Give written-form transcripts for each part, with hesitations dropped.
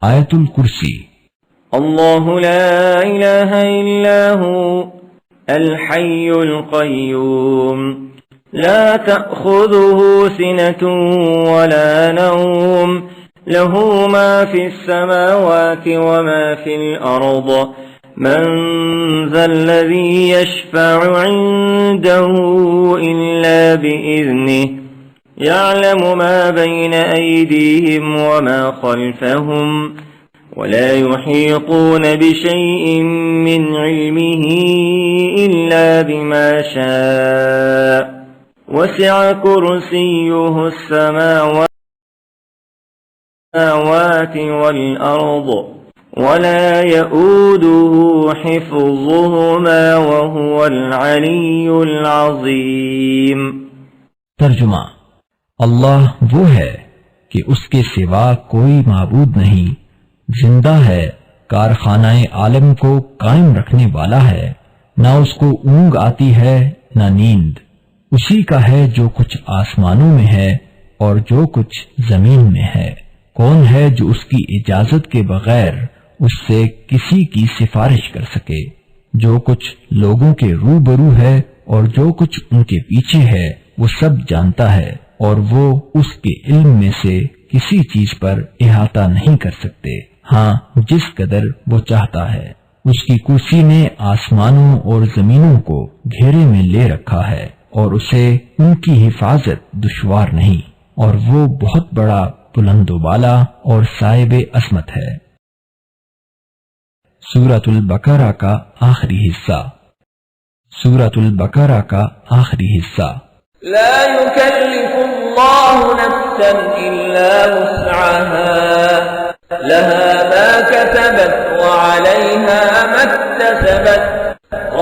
آیت الکرسی۔ اللہ لا الہ الا هو الحی القیوم لا تأخذه سنة ولا نوم له ما في السماوات وما في الأرض من ذا الذي يشفع عنده إلا بإذنه يعلم ما بين أيديهم وما خلفهم ولا يحيطون بشيء من علمه إلا بما شاء وسع كرسيه السماوات والأرض ولا يؤوده حفظهما وهو العلي العظيم۔ ترجمہ، اللہ وہ ہے کہ اس کے سوا کوئی معبود نہیں، زندہ ہے، کارخانہ عالم کو قائم رکھنے والا ہے، نہ اس کو اونگ آتی ہے نہ نیند، اسی کا ہے جو کچھ آسمانوں میں ہے اور جو کچھ زمین میں ہے۔ کون ہے جو اس کی اجازت کے بغیر اس سے کسی کی سفارش کر سکے؟ جو کچھ لوگوں کے روبرو ہے اور جو کچھ ان کے پیچھے ہے وہ سب جانتا ہے، اور وہ اس کے علم میں سے کسی چیز پر احاطہ نہیں کر سکتے، ہاں جس قدر وہ چاہتا ہے۔ اس کی کرسی نے آسمانوں اور زمینوں کو گھیرے میں لے رکھا ہے اور اسے ان کی حفاظت دشوار نہیں، اور وہ بہت بڑا بلند و بالا اور صاحب عظمت ہے۔ سورۃ البقرہ کا آخری حصہ۔ سورۃ البقرہ کا آخری حصہ۔ لا يكلف الله نفسا إلا وسعها لها ما كسبت وعليها ما اكتسبت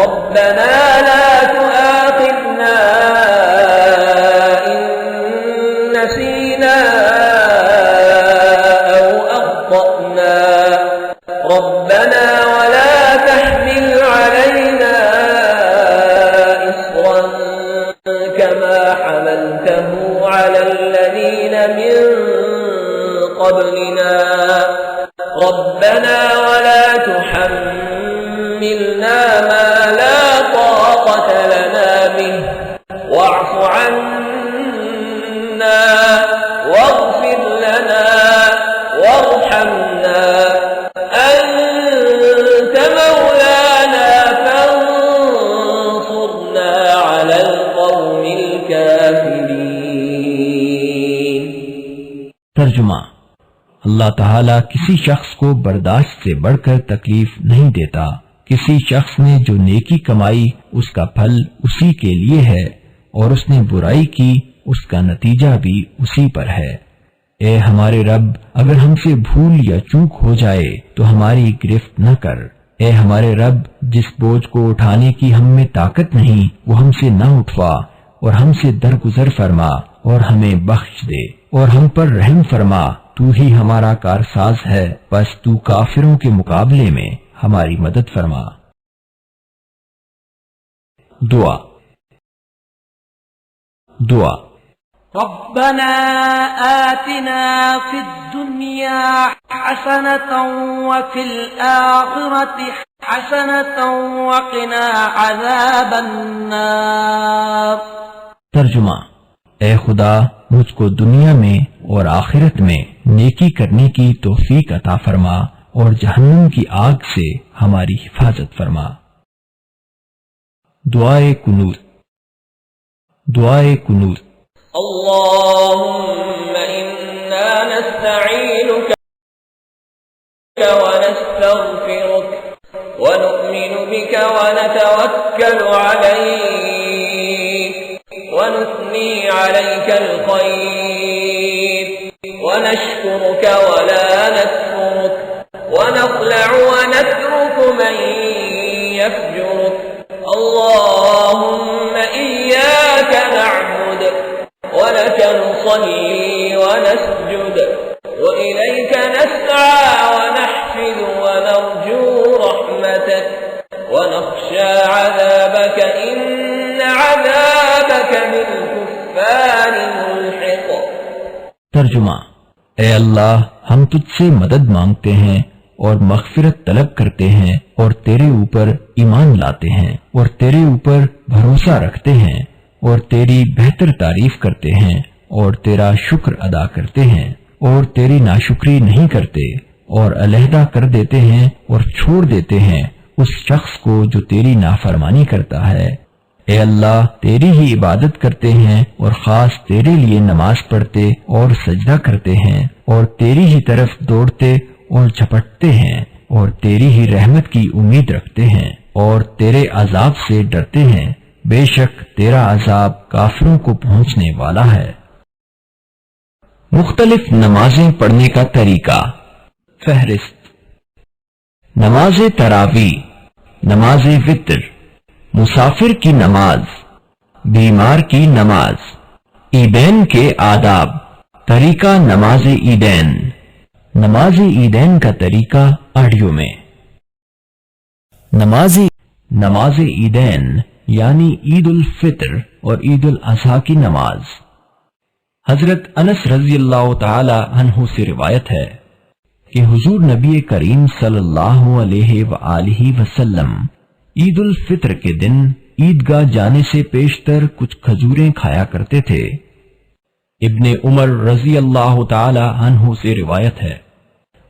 ربنا لا تؤاخذنا إن نسينا أو أخطأنا ربنا ولا تحمل علينا إصرا كما حملته على الذين من قبلنا ربنا ولا تحملنا ما لا طاقة لنا به واعف عنا واغفر لنا وارحمنا أنت مولانا فانصرنا على القوم الكافرين۔ ترجمہ، اللہ تعالیٰ کسی شخص کو برداشت سے بڑھ کر تکلیف نہیں دیتا۔ کسی شخص نے جو نیکی کمائی اس کا پھل اسی کے لیے ہے، اور اس نے برائی کی اس کا نتیجہ بھی اسی پر ہے۔ اے ہمارے رب، اگر ہم سے بھول یا چوک ہو جائے تو ہماری گرفت نہ کر۔ اے ہمارے رب، جس بوجھ کو اٹھانے کی ہم میں طاقت نہیں وہ ہم سے نہ اٹھوا، اور ہم سے درگزر فرما اور ہمیں بخش دے، اور ہم پر رحم فرما، تو ہی ہمارا کارساز ہے، بس تو کافروں کے مقابلے میں ہماری مدد فرما۔ دعا۔ ربنا آتنا في الدنيا حسنة وفي الآخرة حسنة وقنا عذاب النار۔ ترجمہ، اے خدا، مجھ کو دنیا میں اور آخرت میں نیکی کرنے کی توفیق عطا فرما اور جہنم کی آگ سے ہماری حفاظت فرما۔ دعائے قنوت۔ اللهم إنا نستعينك ونستغفرك ونؤمن بك ونتوكل عليك ونثني عليك الخير ونشكرك ولا نكفرك ونخلع ونترك من يفجرك اللهم إياك نعبد ولك نصلي ونسجد وإليك نسعى ونحفظ ونرجو رحمتك ونخشى عذابك إن عذابك بالكفار ملحق۔ ترجمہ، اے اللہ، ہم تجھ سے مدد مانگتے ہیں اور مغفرت طلب کرتے ہیں اور تیرے اوپر ایمان لاتے ہیں اور تیرے اوپر بھروسہ رکھتے ہیں اور تیری بہتر تعریف کرتے ہیں اور تیرا شکر ادا کرتے ہیں اور تیری ناشکری نہیں کرتے اور علیحدہ کر دیتے ہیں اور چھوڑ دیتے ہیں اس شخص کو جو تیری نافرمانی کرتا ہے۔ اے اللہ، تیری ہی عبادت کرتے ہیں اور خاص تیرے لیے نماز پڑھتے اور سجدہ کرتے ہیں اور تیری ہی طرف دوڑتے اور جھپٹتے ہیں اور تیری ہی رحمت کی امید رکھتے ہیں اور تیرے عذاب سے ڈرتے ہیں، بے شک تیرا عذاب کافروں کو پہنچنے والا ہے۔ مختلف نمازیں پڑھنے کا طریقہ۔ فہرست: نماز تراویح، نماز وتر، مسافر کی نماز، بیمار کی نماز، عیدین کے آداب۔ طریقہ نماز عیدین۔ نماز عیدین کا طریقہ آڈیو میں۔ نماز عیدین یعنی عید الفطر اور عید الاضحیٰ کی نماز۔ حضرت انس رضی اللہ تعالی عنہ سے روایت ہے کہ حضور نبی کریم صلی اللہ علیہ وآلہ وسلم عید الفطر کے دن عیدگاہ جانے سے پیشتر کچھ کھجوریں کھایا کرتے تھے۔ ابن عمر رضی اللہ تعالی عنہ سے روایت ہے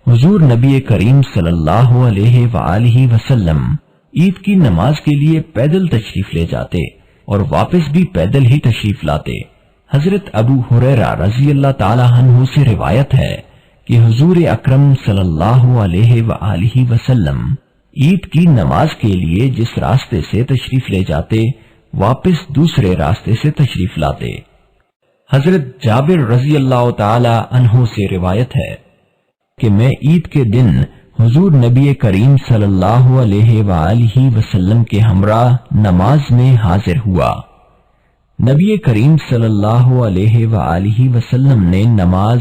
حضور نبی کریم صلی اللہ علیہ وآلہ وسلم عید کی نماز کے لیے پیدل تشریف لے جاتے اور واپس بھی پیدل ہی تشریف لاتے۔ حضرت ابو ہریرہ رضی اللہ تعالی عنہ سے روایت ہے کہ حضور اکرم صلی اللہ علیہ وآلہ وسلم عید کی نماز کے لیے جس راستے سے تشریف لے جاتے واپس دوسرے راستے سے تشریف لاتے۔ حضرت جابر رضی اللہ تعالی عنہ سے روایت ہے کہ میں عید کے دن حضور نبی کریم صلی اللہ علیہ وآلہ وسلم کے ہمراہ نماز میں حاضر ہوا۔ نبی کریم صلی اللہ علیہ وآلہ وسلم نے نماز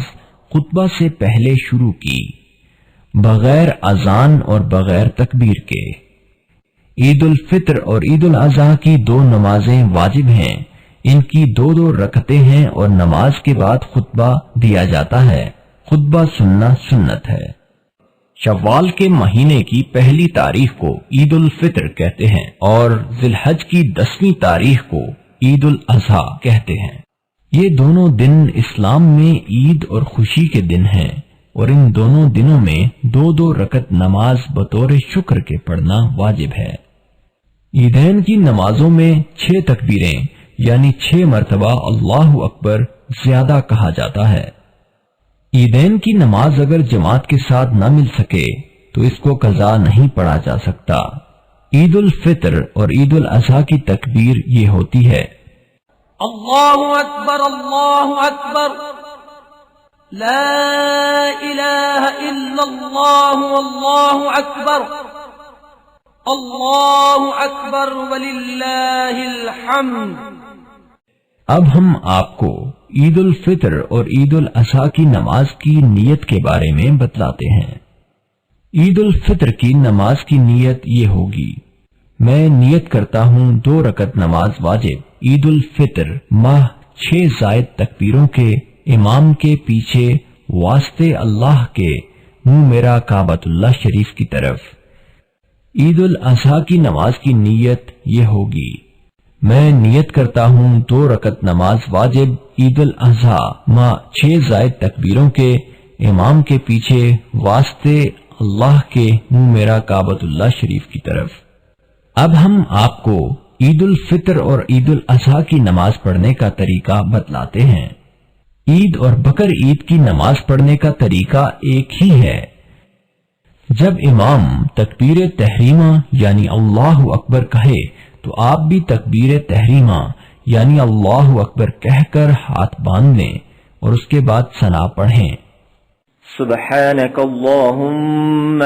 خطبہ سے پہلے شروع کی، بغیر اذان اور بغیر تکبیر کے۔ عید الفطر اور عید الاضحیٰ کی دو نمازیں واجب ہیں، ان کی دو دو رکعتیں ہیں اور نماز کے بعد خطبہ دیا جاتا ہے۔ خطبہ سننا سنت ہے۔ شوال کے مہینے کی پہلی تاریخ کو عید الفطر کہتے ہیں اور ذی الحج کی 10ویں تاریخ کو عید الاضحیٰ کہتے ہیں۔ یہ دونوں دن اسلام میں عید اور خوشی کے دن ہیں اور ان دونوں دنوں میں دو دو رکعت نماز بطور شکر کے پڑھنا واجب ہے۔ عیدین کی نمازوں میں 6 تکبیریں یعنی 6 مرتبہ اللہ اکبر زیادہ کہا جاتا ہے۔ عیدین کی نماز اگر جماعت کے ساتھ نہ مل سکے تو اس کو قضا نہیں پڑھا جا سکتا۔ عید الفطر اور عید الاضحیٰ کی تکبیر یہ ہوتی ہے: اللہ اکبر اللہ اکبر، لا الہ الا اللہ واللہ اکبر، اللہ اکبر وللہ الحمد۔ اب ہم آپ کو عید الفطر اور عید الاضحیٰ کی نماز کی نیت کے بارے میں بتلاتے ہیں۔ عید الفطر کی نماز کی نیت یہ ہوگی: میں نیت کرتا ہوں 2 رکعت نماز واجب عید الفطر ماہ 6 زائد تکبیروں کے امام کے پیچھے واسطے اللہ کے منہ میرا کعبۃ اللہ شریف کی طرف۔ عید الاضحیٰ کی نماز کی نیت یہ ہوگی: میں نیت کرتا ہوں 2 رکعت نماز واجب عید الاضحیٰ ماہ 6 زائد تکبیروں کے امام کے پیچھے واسطے اللہ کے منہ میرا کعبۃ اللہ شریف کی طرف۔ اب ہم آپ کو عید الفطر اور عید الاضحیٰ کی نماز پڑھنے کا طریقہ بتلاتے ہیں۔ عید اور بقر عید کی نماز پڑھنے کا طریقہ ایک ہی ہے۔ جب امام تکبیر تحریمہ یعنی اللہ اکبر کہے تو آپ بھی تکبیر تحریمہ یعنی اللہ اکبر کہہ کر ہاتھ باندھ لیں اور اس کے بعد ثنا پڑھیں: سبحانک اللہم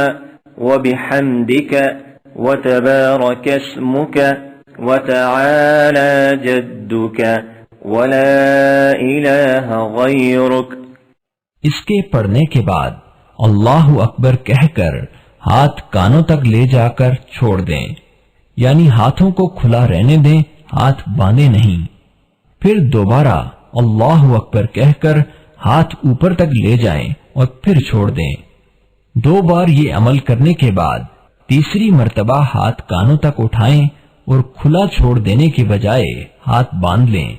وبحمدک وتبارک اسمک وتعالی جدک ولا الہ غیرک۔ اس کے پڑھنے کے بعد اللہ اکبر کہہ کر ہاتھ کانوں تک لے جا کر چھوڑ دیں، یعنی ہاتھوں کو کھلا رہنے دیں، ہاتھ باندھے نہیں۔ پھر دوبارہ اللہ اکبر کہہ کر ہاتھ اوپر تک لے جائیں اور پھر چھوڑ دیں۔ 2 بار یہ عمل کرنے کے بعد تیسری مرتبہ ہاتھ کانوں تک اٹھائیں اور کھلا چھوڑ دینے کے بجائے ہاتھ باندھ لیں۔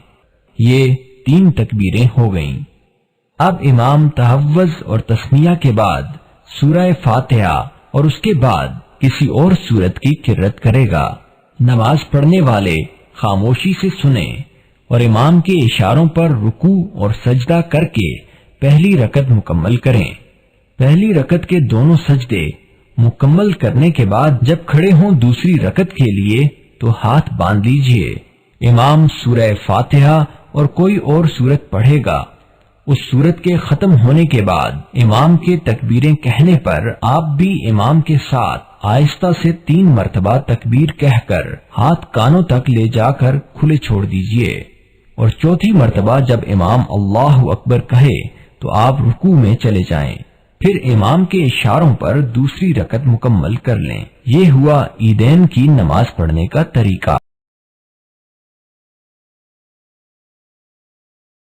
یہ 3 تکبیریں ہو گئیں۔ اب امام تحوّز اور تسمیہ کے بعد سورہ فاتحہ اور اس کے بعد کسی اور سورت کی قرأت کرے گا۔ نماز پڑھنے والے خاموشی سے سنیں اور امام کے اشاروں پر رکوع اور سجدہ کر کے پہلی رکعت مکمل کریں۔ پہلی رکعت کے دونوں سجدے مکمل کرنے کے بعد جب کھڑے ہوں دوسری رکعت کے لیے تو ہاتھ باندھ لیجئے۔ امام سورہ فاتحہ اور کوئی اور سورت پڑھے گا۔ اس سورت کے ختم ہونے کے بعد امام کے تکبیریں کہنے پر آپ بھی امام کے ساتھ آہستہ سے 3 مرتبہ تکبیر کہہ کر ہاتھ کانوں تک لے جا کر کھلے چھوڑ دیجئے، اور چوتھی مرتبہ جب امام اللہ اکبر کہے تو آپ رکوع میں چلے جائیں، پھر امام کے اشاروں پر دوسری رکعت مکمل کر لیں۔ یہ ہوا عیدین کی نماز پڑھنے کا طریقہ۔